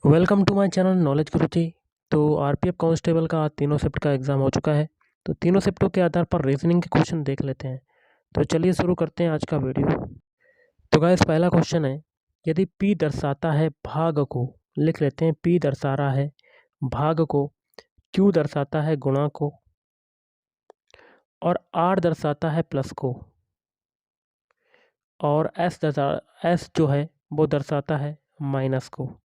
Welcome to my channel knowledge Guruji. तो RPF constable का आज तीनों शिफ्ट का एग्ज़ाम हो चुका है। तो तीनों शिफ्टों के आधार पर रीजनिंग के क्वेश्चन देख लेते हैं। तो चलिए शुरू करते हैं आज का वीडियो। तो गाइस पहला क्वेश्चन है, यदि P दर्शाता है भाग को, लिख लेते हैं P दर्शा रहा है भाग को, Q दर्शाता है गुणा को और R दर्शाता है प्लस को और S जो है वो दर्शाता है माइनस को।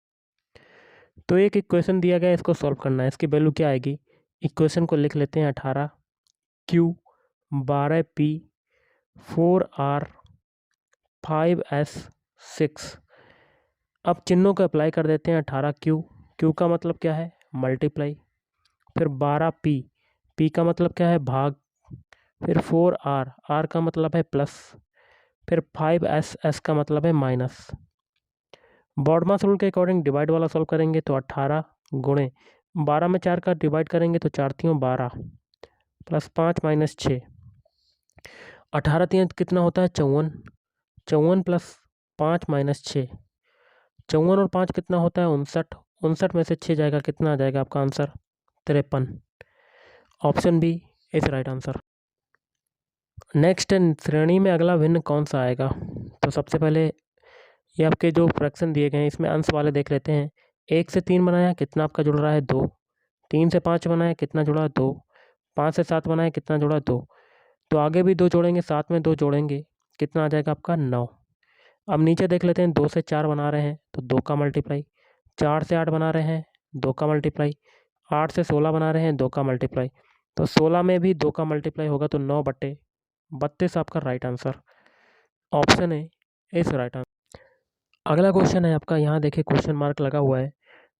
तो एक इक्वेशन दिया गया है, इसको सॉल्व करना है। इसकी वैल्यू क्या आएगी? इक्वेशन को लिख लेते हैं 18Q 12P 4R 5S 6। अब चिन्हों को अप्लाई कर देते हैं। 18Q, Q का मतलब क्या है? मल्टीप्लाई। फिर 12P, P का मतलब क्या है? भाग। फिर 4R, R का मतलब है प्लस। फिर 5S, S का मतलब है माइनस। बॉडमास रूल के अकॉर्डिंग डिवाइड वाला सॉल्व करेंगे तो 18 गुणे 12 में 4 का डिवाइड करेंगे तो 4 3 12 प्लस 5 माइनस 6। 18 3 कितना होता है? 54। 54 प्लस 5 माइनस 6। 54 और 5 कितना होता है? 59। 59 में से 6 जाएगा, कितना आ जाएगा आपका answer? 53। Option B is right answer. Next श्रेणी में अगला भिन्न कौन सा आएगा? तो सबसे पहले ये आपके जो फ्रैक्शन दिए गए हैं इसमें अंश वाले देख लेते हैं। 1 से 3 बनाया, कितना आपका जुड़ रहा है? 2। 3 से 5 बनाया, कितना जुड़ा? 2। 5 से 7 बनाया, कितना जुड़ा? 2। तो आगे भी 2 जोड़ेंगे, साथ में 2 जोड़ेंगे, कितना आ जाएगा आपका? 9। अब नीचे देख लेते हैं। 2 से 4 बना रहे हैं तो 2 का मल्टीप्लाई। 4 से 8 बना रहे हैं, 2 का मल्टीप्लाई। 8 से 16 बना रहे हैं, 2 का मल्टीप्लाई। तो 16 में भी 2 का मल्टीप्लाई होगा तो 9/32 आपका राइट आंसर। ऑप्शन ए इस राइट आंसर। अगला क्वेश्चन है आपका, यहाँ देखिए क्वेश्चन मार्क लगा हुआ है।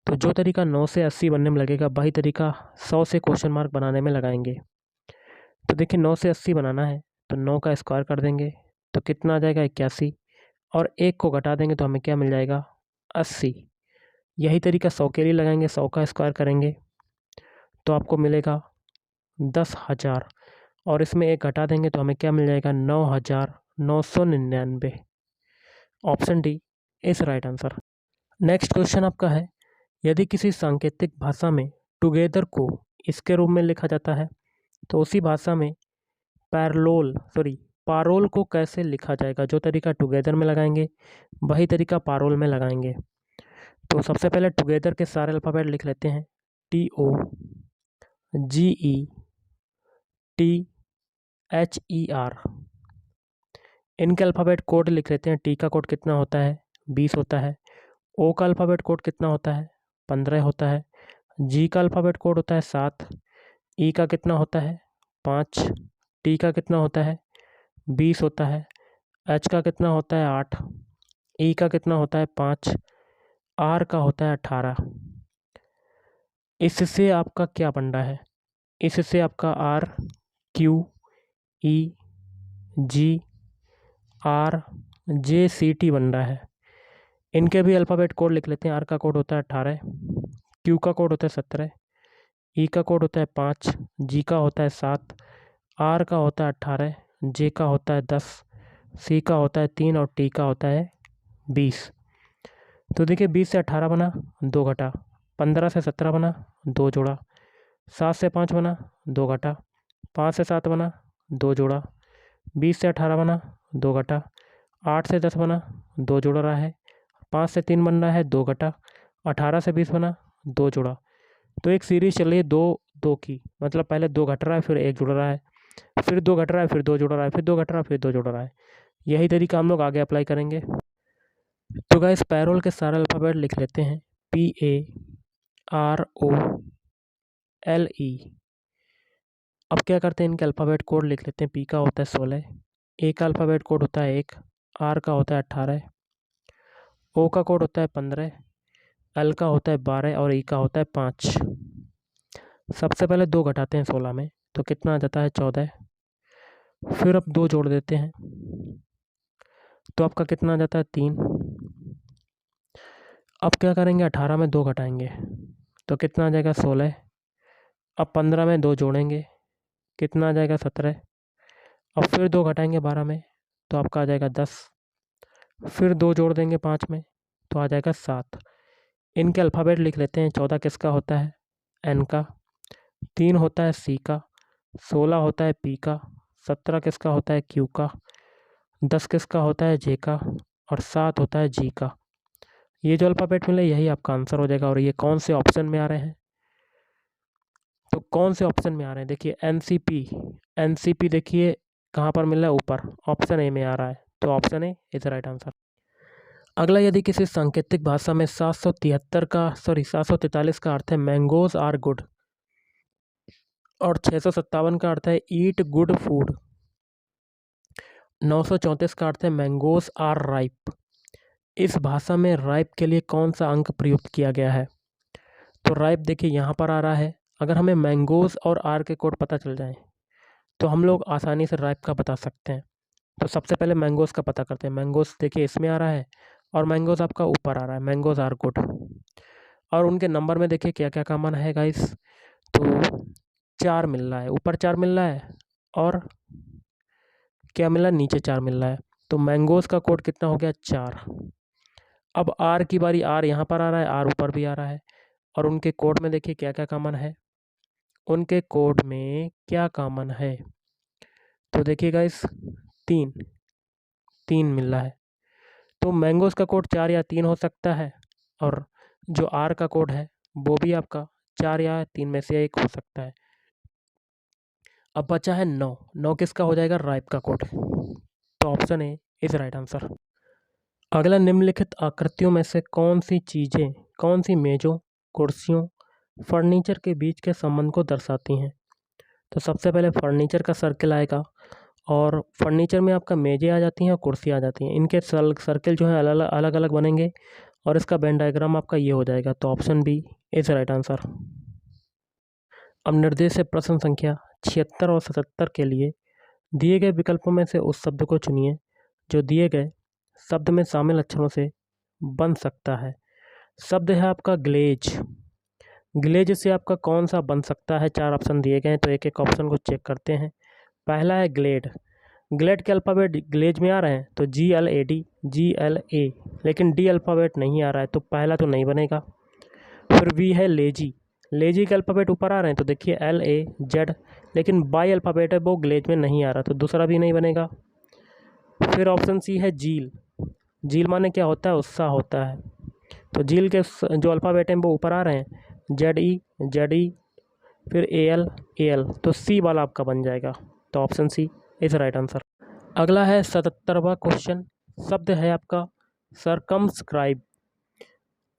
तो जो तरीका 9 से 80 बनने में लगेगा वही तरीका 100 से क्वेश्चन मार्क बनाने में लगाएंगे। तो देखिए 9 से 80 बनाना है तो 9 का स्क्वायर कर देंगे तो कितना आ जाएगा? 81। और 1 को घटा देंगे तो हमें क्या मिल जाएगा? 80। यही तरीका 100 के लिए लगाएंगे। 100 का स्क्वायर करेंगे तो आपको मिलेगा 10,000 और इसमें 1 घटा देंगे तो हमें क्या मिल जाएगा? 9,999। Option D is right answer. Next question आपका है, यदि किसी सांकेतिक भाषा में टुगेदर को इसके रूप में लिखा जाता है तो उसी भाषा में पारोल को कैसे लिखा जाएगा? जो तरीका टुगेदर में लगाएंगे वही तरीका पारोल में लगाएंगे। तो सबसे पहले टुगेदर के सारे अल्फ़ाबेट लिख लेते हैं। TOGETHER। इनके अल्फ़ाबेट कोड लिख लेते हैं। टी का कोड कितना होता है? 20 होता है। ओ का अल्फ़ाबेट कोड कितना होता है? 15 होता है। जी का अल्फ़ाबेट कोड होता है 7। ई का कितना होता है? 5। टी का कितना होता है? 20 होता है। एच का कितना होता है? 8। ई का कितना होता है? 5। आर का होता है 18। इससे आपका क्या बन रहा है? इससे आपका R, Q, E, G, R, J, C, T बन रहा है। इनके भी अल्फ़ाबेट कोड लिख लेते हैं। आर का कोड होता है 18। क्यू का कोड होता है 17। ई का कोड होता है 5। जी का होता है 7। आर का होता है 18। जे का होता है 10। सी का होता है 3 और टी का होता है 20। तो देखिए 20 से 18 बना, 2 घटा। 15 से 17 बना, 2 जोड़ा। 7 से 5 बना, 2 घटा। 5 से 7 बना, 2 जोड़ा। 20 से 18 बना, 2 घटा। 8 से 10 बना, 2 जोड़ रहा है। 5 से 3 बन रहा है, 2 घटा। 18 से 20 बना, 2 जोड़ा। तो एक सीरीज चल रही है 2 2 की, मतलब पहले 2 घट रहा है, फिर 1 जुड़ रहा है, फिर 2 घट रहा है, फिर 2 जुड़ रहा है, फिर 2 घट रहा है, फिर 2 जुड़ रहा है। यही तरीका हम लोग आगे अप्लाई करेंगे। तो गाइस पैरोल के सारे अल्फ़ाबेट लिख लेते हैं। PAROLE। अब क्या करते हैं, इनके अल्फ़ाबेट कोड लिख लेते हैं। पी का होता है 16। ए का अल्फ़ाबेट कोड होता है 1। आर का होता है 18। ओ का कोड होता है 15। एल का होता है 12 और ई का होता है 5। सबसे पहले 2 घटाते हैं 16 में तो कितना आ जाता है? 14। फिर अब 2 जोड़ देते हैं तो आपका कितना आ जाता है? 3। अब क्या करेंगे? 18 में 2 घटाएंगे तो कितना आ जाएगा? 16। अब 15 में 2 जोड़ेंगे, कितना आ जाएगा? 17। अब फिर 2 घटाएंगे 12 में तो आपका आ जाएगा 10। फिर 2 जोड़ देंगे 5 में तो आ जाएगा 7। इनके अल्फ़ाबेट लिख लेते हैं। 14 किसका होता है? एन का। 3 होता है सी का। 16 होता है पी का। 17 किसका होता है? क्यू का। 10 किसका होता है? जे का। और 7 होता है जी का। ये जो अल्फ़ाबेट मिले यही आपका आंसर हो जाएगा। और ये कौन से ऑप्शन में आ रहे हैं? तो कौन से ऑप्शन में आ रहे हैं? देखिए एनसीपी देखिए कहाँ पर मिल रहा है? ऊपर ऑप्शन ए में आ रहा है। तो option A is right answer. अगला, यदि किसी सांकेतिक भाषा में 743 का अर्थ है मैंगोज आर गुड और 657 का अर्थ है ईट गुड फूड, 934 का अर्थ है मैंगोज आर राइप, इस भाषा में राइप के लिए कौन सा अंक प्रयुक्त किया गया है? तो राइप देखिए यहाँ पर आ रहा है। अगर हमें मैंगोज और आर के कोड पता चल जाए तो हम लोग आसानी से राइप का बता सकते हैं। तो सबसे पहले मैंगोज का पता करते हैं। मैंगोज देखिए इसमें आ रहा है और मैंगोज आपका ऊपर आ रहा है, मैंगोज आर गुड। और उनके नंबर में देखिए क्या क्या कॉमन है गाइस। तो 4 मिल रहा है, ऊपर 4 मिल रहा है और क्या मिल रहा है? नीचे 4 मिल रहा है। तो मैंगोज का कोड कितना हो गया? 4। अब आर की बारी, आर यहाँ पर आ रहा है, आर ऊपर भी आ रहा है। और उनके कोड में देखिए क्या क्या कॉमन है। उनके कोड में क्या कॉमन है? तो देखिए गाइस 3 3 मिल रहा है। तो मैंगोज का कोड 4 या 3 हो सकता है और जो आर का कोड है वो भी आपका 4 या 3 में से एक हो सकता है। अब बचा है 9। 9 किसका हो जाएगा? राइप का कोड। तो option A is right answer. अगला, निम्नलिखित आकृतियों में से कौन सी मेजों, कुर्सियों, फर्नीचर के बीच के संबंध को दर्शाती हैं? तो सबसे पहले फर्नीचर का सर्किल आएगा और फर्नीचर में आपका मेजें आ जाती हैं और कुर्सी आ जाती हैं। इनके सर्किल जो है अलग अलग बनेंगे और इसका वेन डायग्राम आपका ये हो जाएगा। तो option B is right answer. अब निर्देश प्रश्न संख्या 76 और 77 के लिए दिए गए विकल्पों में से उस शब्द को चुनिए जो दिए गए शब्द में शामिल अक्षरों से बन सकता है। शब्द है आपका ग्लेज। ग्लेज से आपका कौन सा बन सकता है? 4 ऑप्शन दिए गए हैं तो एक एक ऑप्शन को चेक करते हैं। पहला है ग्लेड। ग्लेड के अल्फ़ाबेट ग्लेज में आ रहे हैं तो GLAD, GLA, लेकिन डी अल्फ़ाबेट नहीं आ रहा है तो पहला तो नहीं बनेगा। फिर वी है लेजी। लेजी के अल्फ़ाबेट ऊपर आ रहे हैं तो देखिए LAZ, लेकिन बाई अल्फ़ाबेट है वो ग्लेज में नहीं आ रहा तो दूसरा भी नहीं बनेगा। फिर ऑप्शन सी है झील। झील माने क्या होता है? उत्साह होता है। तो झील के जो अल्फ़ाबेट हैं वो ऊपर आ रहे हैं ZE, फिर AL, तो सी वाला आपका बन जाएगा। तो option C is right answer. अगला है 77वां क्वेश्चन। शब्द है आपका सरकमस्क्राइब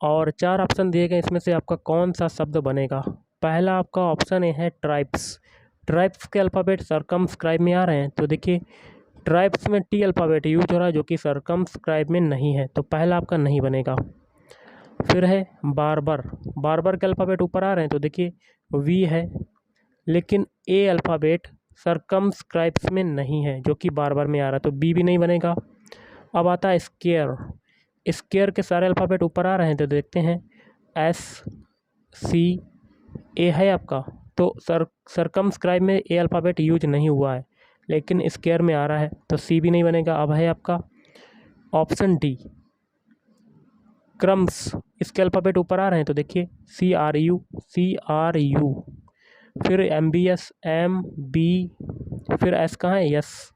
और 4 ऑप्शन दिए गए, इसमें से आपका कौन सा शब्द बनेगा? पहला आपका ऑप्शन ए है ट्राइब्स। ट्राइब्स के अल्फ़ाबेट सरकमस्क्राइब में आ रहे हैं तो देखिए ट्राइब्स में टी अल्फ़ाबेट यूज हो रहा है जो कि सरकमस्क्राइब में नहीं है तो पहला आपका नहीं बनेगा। फिर है बार्बर। बार्बर के अल्फ़ाबेट ऊपर आ रहे हैं तो देखिए वी है, लेकिन ए अल्फ़ाबेट सरकमस्क्राइब्स में नहीं है जो कि बार्बर में आ रहा है तो बी भी नहीं बनेगा। अब आता है स्केयर। स्केयर के सारे अल्फ़ाबेट ऊपर आ रहे हैं तो देखते हैं SCA है आपका। तो सरकमस्क्राइब में ए अल्फ़ाबेट यूज नहीं हुआ है लेकिन स्केयर में आ रहा है तो सी भी नहीं बनेगा। अब है आपका ऑप्शन डी क्रम्स। इसके अल्फ़ाबेट ऊपर आ रहे हैं तो देखिए CRU, फिर MBS, MB, फिर S कहाँ है? यस।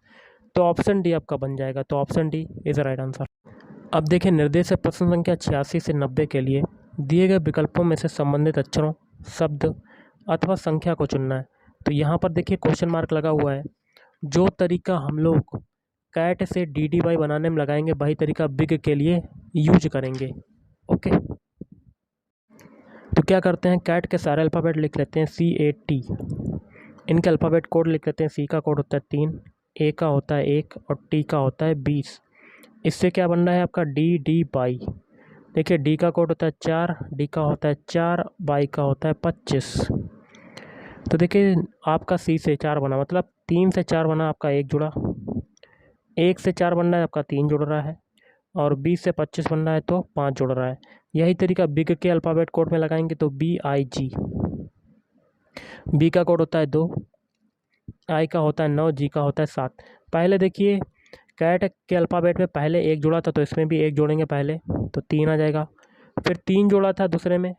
तो ऑप्शन डी आपका बन जाएगा। तो option D is right answer. अब देखिए निर्देश प्रश्न संख्या 86 से 90 के लिए दिए गए विकल्पों में से संबंधित अक्षरों, शब्द अथवा संख्या को चुनना है। तो यहाँ पर देखिए क्वेश्चन मार्क लगा हुआ है। जो तरीका हम लोग कैट से DDY बनाने में लगाएंगे वही तरीका बिग के लिए यूज करेंगे। ओके, तो क्या करते हैं, कैट के सारे अल्फ़ाबेट लिख लेते हैं CAT। इनके अल्फ़ाबेट कोड लिख लेते हैं। C का कोड होता है 3, A का होता है 1 और T का होता है 20। इससे क्या बन रहा है आपका DDY। देखिए D का कोड होता है 4, D का होता है 4, Y का होता है 25। तो देखिए आपका C से 4 बना, मतलब 3 से 4 बना आपका 1 जुड़ा, 1 से 4 बन रहा है आपका 3 जुड़ रहा है और 20 से 25 बन रहा है तो 5 जुड़ रहा है। यही तरीका बिग के अल्फ़ाबेट कोड में लगाएंगे तो BIG। B का कोड होता है 2, I का होता है 9, G का होता है 7। पहले देखिए कैट के अल्फ़ाबेट में पहले 1 जुड़ा था तो इसमें भी 1 जोड़ेंगे पहले तो 3 आ जाएगा। फिर 3 जोड़ा था दूसरे में,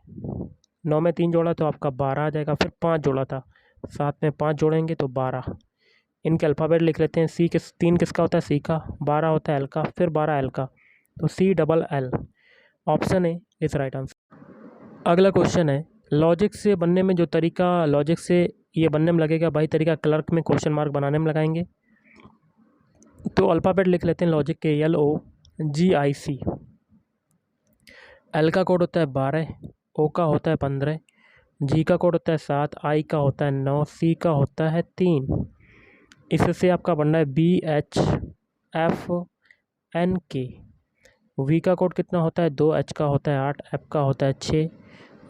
9 में 3 जोड़ा तो आपका 12 आ जाएगा। फिर 5 जोड़ा था, 7 में 5 जोड़ेंगे तो 12। इनके अल्फ़ाबेट लिख लेते हैं। सी किस 3 किसका होता है? सी का। 12 होता है एल का, फिर 12 एल का, तो CLL। Option A is right answer. अगला क्वेश्चन है, लॉजिक से बनने में जो तरीका, लॉजिक से ये बनने में लगेगा वही तरीका क्लर्क में क्वेश्चन मार्क बनाने में लगाएंगे। तो अल्फ़ाबेट लिख लेते हैं लॉजिक के, LOGIC। एल का कोड होता है 12, ओ का होता है 15, जी का कोड होता है 7, आई का होता है 9, सी का होता है 3। इससे आपका बनना है BHFNK। वी का कोड कितना होता है? 2, एच का होता है 8, एफ का होता है 6,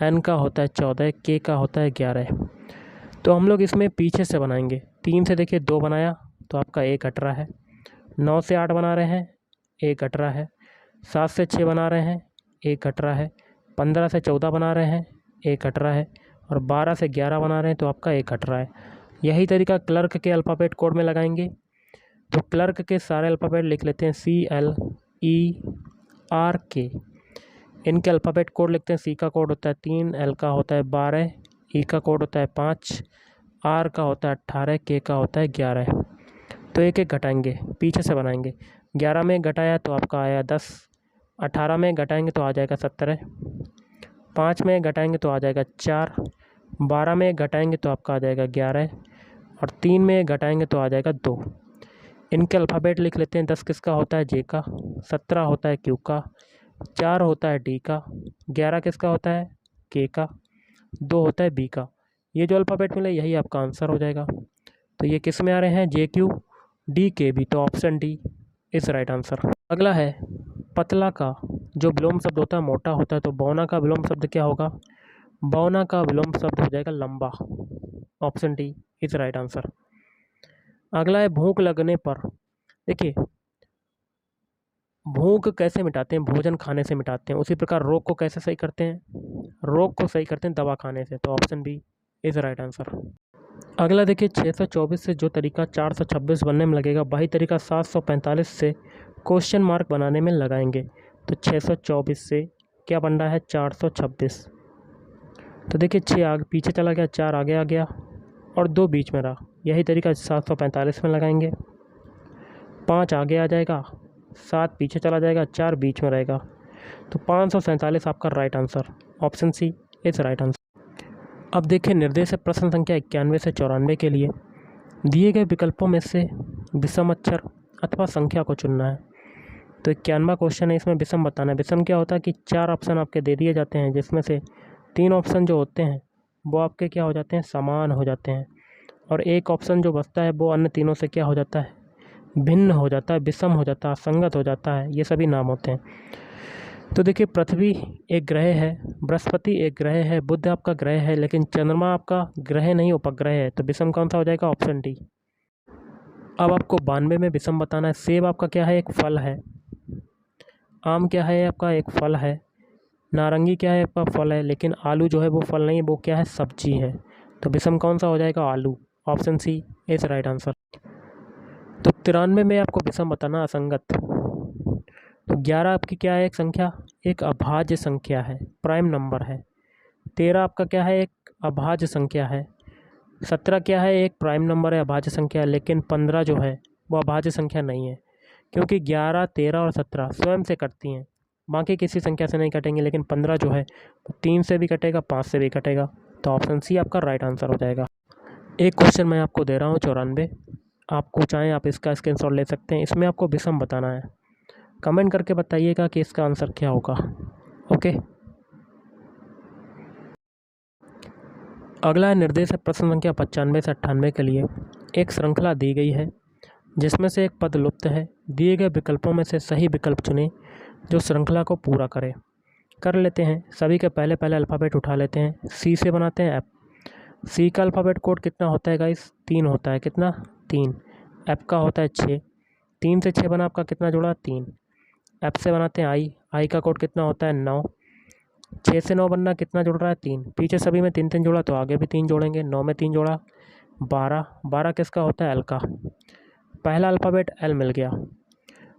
एन का होता है 14, के का होता है 11। तो हम लोग इसमें पीछे से बनाएंगे। 3 से देखिए 2 बनाया तो आपका 1 घट रहा है, 9 से 8 बना रहे हैं 1 घट रहा है, 7 से 6 बना रहे हैं 1 घट रहा है, 15 से 14 बना रहे हैं 1 घट रहा है, और 12 से 11 बना रहे हैं तो आपका 1 घट रहा है। यही तरीका क्लर्क के अल्फ़ाबेट कोड में लगाएंगे। तो क्लर्क के सारे अल्फ़ाबेट लिख लेते हैं, CLERK। इनके अल्फ़ाबेट कोड लिखते हैं। सी का कोड होता है 3, एल का होता है 12, ई का कोड होता है 5, आर का होता है 18, के का होता है 11। तो एक एक घटाएंगे, पीछे से बनाएंगे। 11 में घटाया तो आपका आया 10, 18 में घटाएंगे तो आ जाएगा 17, 5 में घटाएंगे तो आ जाएगा 4, 12 में घटाएंगे तो आपका आ जाएगा 11, और 3 में घटाएंगे तो आ जाएगा 2। इनके अल्फ़ाबेट लिख लेते हैं। 10 किसका होता है? जे का, 17 होता है क्यू का, 4 होता है डी का, 11 किसका होता है? के का, 2 होता है बी का। ये जो अल्फ़ाबेट मिले यही आपका आंसर हो जाएगा। तो ये किस में आ रहे हैं? JQDKB। तो option D is right answer. अगला है, पतला का जो विलोम शब्द होता है मोटा होता है, तो बौना का विलोम शब्द क्या होगा? बौना का विलोम शब्द हो जाएगा लंबा। Option D is right answer. अगला है, भूख लगने पर। देखिए, भूख कैसे मिटाते हैं? भोजन खाने से मिटाते हैं। उसी प्रकार रोग को कैसे सही करते हैं? रोग को सही करते हैं दवा खाने से। तो option B is right answer. अगला देखिए, 624 से जो तरीका 426 बनने में लगेगा वही तरीका 745 से क्वेश्चन मार्क बनाने में लगाएंगे। तो 624 से क्या बन रहा है? 426। तो देखिए 6 आगे पीछे चला गया, 4 आगे आ गया और 2 बीच में रहा। यही तरीका 745 में लगाएंगे। 5 आगे आ जाएगा, 7 पीछे चला जाएगा, 4 बीच में रहेगा। तो 547 आपका right answer. Option C is right answer. अब देखिए, निर्देश प्रश्न संख्या 91 से 94 के लिए दिए गए विकल्पों में से विषम अक्षर अथवा संख्या को चुनना है। तो 91वां क्वेश्चन है, इसमें विषम बताना है। विषम क्या होता है कि 4 ऑप्शन आपके दे दिए जाते हैं, जिसमें से 3 ऑप्शन जो होते हैं वो आपके क्या हो जाते हैं? समान हो जाते हैं, और एक ऑप्शन जो बचता है वो अन्य तीनों से क्या हो जाता है? भिन्न हो जाता है, विषम हो जाता है, असंगत हो जाता है। ये सभी नाम होते हैं। तो देखिए, पृथ्वी एक ग्रह है, बृहस्पति एक ग्रह है, बुध आपका ग्रह है, लेकिन चंद्रमा आपका ग्रह नहीं, उपग्रह है। तो विषम कौन सा हो जाएगा? Option D. अब आपको 92 में विषम बताना है। सेब आपका क्या है? एक फल है। आम क्या है? आपका एक फल है। नारंगी क्या है? आपका फल है। लेकिन आलू जो है वो फल नहीं है, वो क्या है? सब्जी है। तो विषम कौन सा हो जाएगा? आलू। Option C is right answer. तो 93 में आपको विषम बताना, असंगत। तो 11 आपकी क्या है? एक संख्या, एक अभाज्य संख्या है, प्राइम नंबर है। 13 आपका क्या है? एक अभाज्य संख्या है। 17 क्या है? एक प्राइम नंबर है, अभाज्य संख्या है। लेकिन 15 जो है वो अभाज्य संख्या नहीं है, क्योंकि 11, 13 और 17 स्वयं से कटती हैं, बाकी किसी संख्या से नहीं कटेंगे। लेकिन 15 जो है 3 से भी कटेगा, 5 से भी कटेगा। तो ऑप्शन सी आपका राइट आंसर हो जाएगा। एक क्वेश्चन मैं आपको दे रहा हूँ, 94। आपको चाहें आप इसका स्क्रीनशॉट ले सकते हैं। इसमें आपको विषम बताना है। कमेंट करके बताइएगा कि इसका आंसर क्या होगा। ओके। अगला है, निर्देश प्रश्न संख्या 95 से 98 के लिए एक श्रृंखला दी गई है, जिसमें से एक पद लुप्त है। दिए गए विकल्पों में से सही विकल्प चुनें जो श्रृंखला को पूरा करे। कर लेते हैं। सभी के पहले पहले अल्फ़ाबेट उठा लेते हैं। सी से बनाते हैं एफ। सी का अल्फ़ाबेट कोड कितना होता है गाइस? 3 होता है। कितना? 3। एफ का होता है 6। 3 से 6 बना आपका कितना जोड़ा? 3। एफ से बनाते हैं आई। आई का कोड कितना होता है? 9। 6 से 9 बनना कितना जुड़ रहा है? 3। पीछे सभी में 3 3 जोड़ा तो आगे भी 3 जोड़ेंगे। 9 में 3 जोड़ा 12। 12 किसका होता है? एल का। पहला अल्फ़ाबेट एल मिल गया।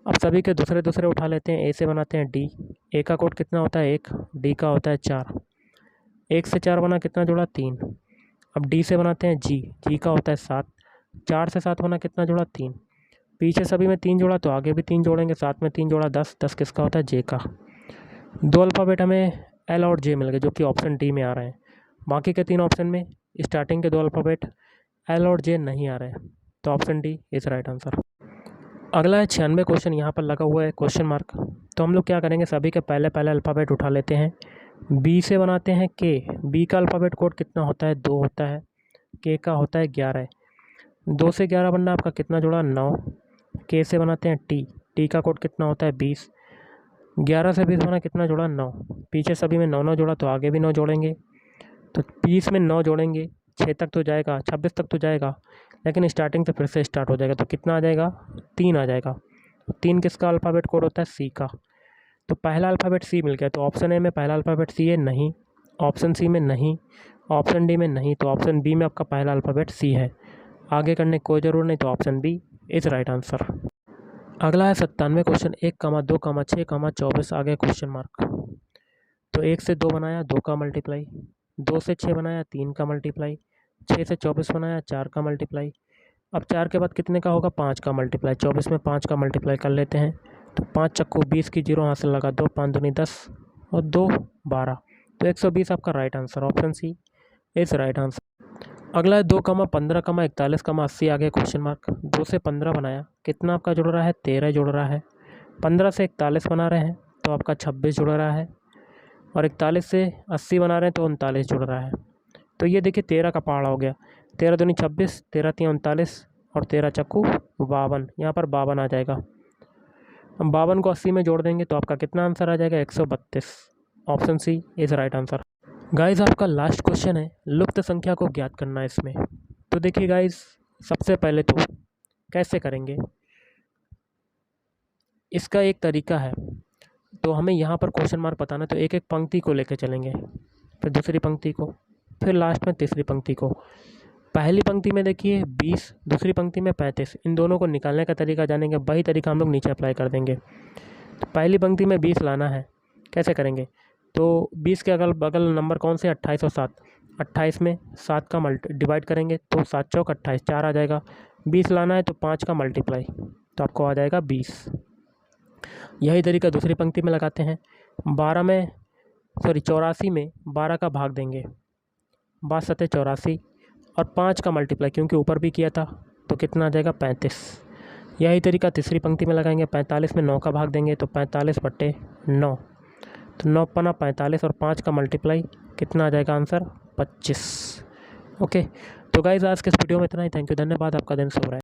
अब सभी के दूसरे दूसरे उठा लेते हैं। ए से बनाते हैं डी। ए का कोड कितना होता है 1, डी का होता है 4। 1 से 4 बना, कितना जुड़ा 3। अब डी से बनाते हैं जी। जी का होता है 7। 4 से 7 बना, कितना जुड़ा 3। पीछे सभी में 3 जोड़ा तो आगे भी 3 जोड़ेंगे। 7 में 3 जोड़ा 10। 10 किसका होता है जे का। 2 अल्फ़ाबेट हमें एल और जे मिल गए जो कि ऑप्शन डी में आ रहे हैं। बाकी के 3 ऑप्शन में स्टार्टिंग के 2 अल्फ़ाबेट एल और जे नहीं आ रहे हैं, तो option D is right answer. अगला है 96 क्वेश्चन। यहाँ पर लगा हुआ है क्वेश्चन मार्क। तो हम लोग क्या करेंगे, सभी के पहले अल्फ़ाबेट उठा लेते हैं। बी से बनाते हैं के। बी का अल्फ़ाबेट कोड कितना होता है 2 होता है। के का होता है 11। 2 से 11 बनना, आपका कितना जुड़ा 9। के से बनाते हैं टी। टी का कोड कितना होता है 20। 11 से 20 बना, कितना जुड़ा 9। पीछे सभी में 9 जोड़ा तो आगे भी 9 जोड़ेंगे। तो 20 में 9 जोड़ेंगे, 6 तक तो जाएगा, 26 तक तो जाएगा, लेकिन स्टार्टिंग से फिर से स्टार्ट हो जाएगा। तो कितना आ जाएगा 3 आ जाएगा। 3 किसका अल्फ़ाबेट कोड होता है सी का। तो पहला अल्फ़ाबेट सी मिल गया। तो ऑप्शन ए में पहला अल्फ़ाबेट सी है, नहीं। ऑप्शन सी में नहीं। ऑप्शन डी में नहीं। तो ऑप्शन बी में आपका पहला अल्फ़ाबेट सी है। आगे करने की कोई ज़रूरत नहीं, तो option B is right answer. अगला है 97 क्वेश्चन। 1, 2, 6, 24 आगे क्वेश्चन मार्क। तो 1 से 2 बनाया, 2 का मल्टीप्लाई। 2 से 6 बनाया, 3 का मल्टीप्लाई। 6 से 24 बनाया, 4 का मल्टीप्लाई। अब 4 के बाद कितने का होगा 5 का मल्टीप्लाई। 24 में 5 का मल्टीप्लाई कर लेते हैं। तो 5 चक्कू 20 की 0 हासिल लगा, 2 5 दूनी 10 और 2 12। तो 120 आपका right answer, option C is right answer. अगला है 2, 15, 41, 80 आगे क्वेश्चन मार्क। 2 से 15 बनाया, कितना आपका जुड़ रहा है 13 जुड़ रहा है। 15 से 41 बना रहे हैं तो आपका 26 जुड़ रहा है, और 41 से 80 बना रहे हैं तो 39 जुड़ रहा है। तो ये देखिए 13 का पहाड़ा हो गया। 13 दूनी 26, 13 3 39 और 13 चक्कू 52। यहाँ पर 52 आ जाएगा। हम 52 को 80 में जोड़ देंगे तो आपका कितना आंसर आ जाएगा 132। Option C is right answer. Guys आपका लास्ट क्वेश्चन है, लुप्त संख्या को ज्ञात करना है इसमें। तो देखिए गाइस, सबसे पहले तो कैसे करेंगे, इसका एक तरीका है। तो हमें यहाँ पर क्वेश्चन मार्क बताना, तो एक एक पंक्ति को लेकर चलेंगे, फिर दूसरी पंक्ति को, फिर लास्ट में तीसरी पंक्ति को। पहली पंक्ति में देखिए 20, दूसरी पंक्ति में 35। इन दोनों को निकालने का तरीका जानेंगे, वही तरीका हम लोग नीचे अप्लाई कर देंगे। तो पहली पंक्ति में 20 लाना है, कैसे करेंगे, तो 20 के अगल बगल नंबर कौन से 28 और 7। 28 में 7 का डिवाइड करेंगे तो 7 चौक 28, 4 आ जाएगा। 20 लाना है तो 5 का मल्टीप्लाई, तो आपको आ जाएगा 20। यही तरीका दूसरी पंक्ति में लगाते हैं। 84 में 12 का भाग देंगे, 12 सत्ते 84 और 5 का मल्टीप्लाई, क्योंकि ऊपर भी किया था तो कितना आ जाएगा 35। यही तरीका तीसरी पंक्ति में लगाएंगे। 45 में 9 का भाग देंगे तो 45/9, तो 9 पना 45 और 5 का मल्टीप्लाई, कितना आ जाएगा आंसर 25। ओके, तो गाइज़ आज के इस वीडियो में इतना ही। थैंक यू, धन्यवाद। आपका दिन शुभ रहे।